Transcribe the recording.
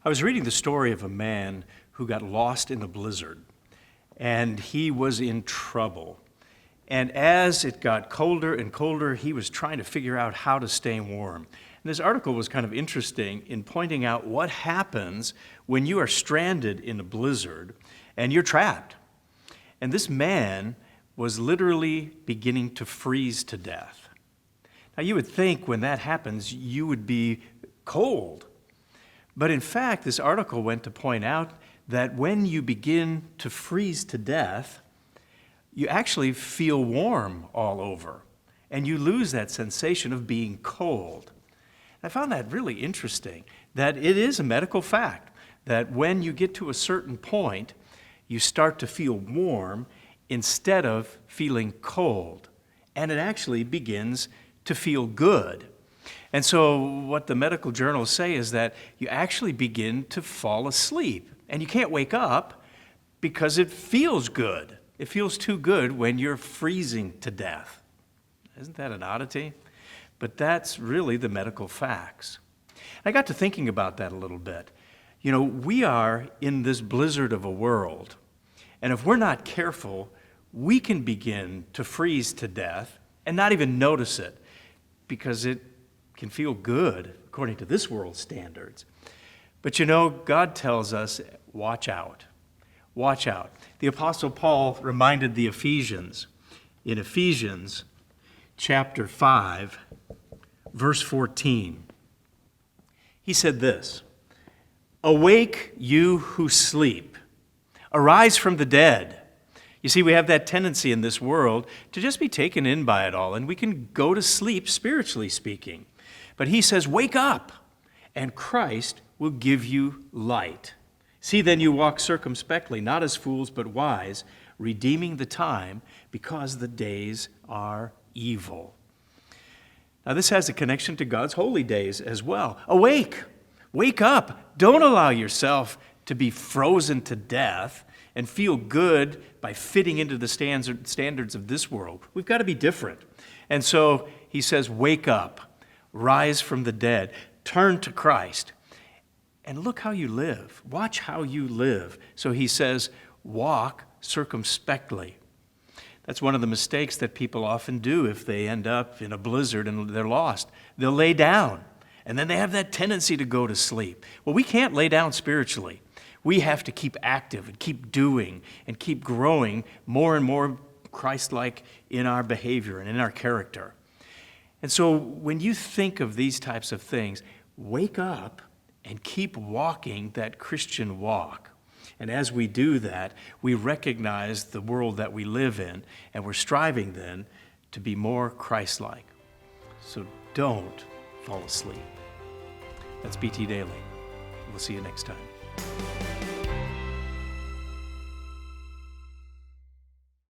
I was reading the story of a man who got lost in a blizzard, and he was in trouble. And as it got colder and colder, he was trying to figure out how to stay warm. And this article was kind of interesting in pointing out what happens when you are stranded in a blizzard and you're trapped. And this man was literally beginning to freeze to death. Now, you would think when that happens, you would be cold. But in fact, this article went to point out that when you begin to freeze to death, you actually feel warm all over, and you lose that sensation of being cold. I found that really interesting, that it is a medical fact that when you get to a certain point, you start to feel warm instead of feeling cold, and it actually begins to feel good. And so what the medical journals say is that you actually begin to fall asleep, and you can't wake up because it feels good. It feels too good when you're freezing to death. Isn't that an oddity? But that's really the medical facts. I got to thinking about that a little bit. You know, we are in this blizzard of a world, and if we're not careful, we can begin to freeze to death and not even notice it because it can feel good according to this world's standards. But you know, God tells us, watch out. Watch out. The Apostle Paul reminded the Ephesians in Ephesians chapter 5, verse 14. He said this, "Awake, you who sleep. Arise from the dead." You see, we have that tendency in this world to just be taken in by it all, and we can go to sleep, spiritually speaking. But he says, wake up, and Christ will give you light. See, then you walk circumspectly, not as fools, but wise, redeeming the time, because the days are evil. Now, this has a connection to God's holy days as well. Awake, wake up. Don't allow yourself to be frozen to death and feel good by fitting into the standards of this world. We've got to be different. And so he says, wake up, rise from the dead, turn to Christ, and look how you live. Watch how you live. So he says, walk circumspectly. That's one of the mistakes that people often do if they end up in a blizzard and they're lost. They'll lay down, and then they have that tendency to go to sleep. Well, we can't lay down spiritually. We have to keep active and keep doing and keep growing more and more Christ-like in our behavior and in our character. And so when you think of these types of things, wake up and keep walking that Christian walk. And as we do that, we recognize the world that we live in, and we're striving then to be more Christ-like. So don't fall asleep. That's BT Daily. We'll see you next time.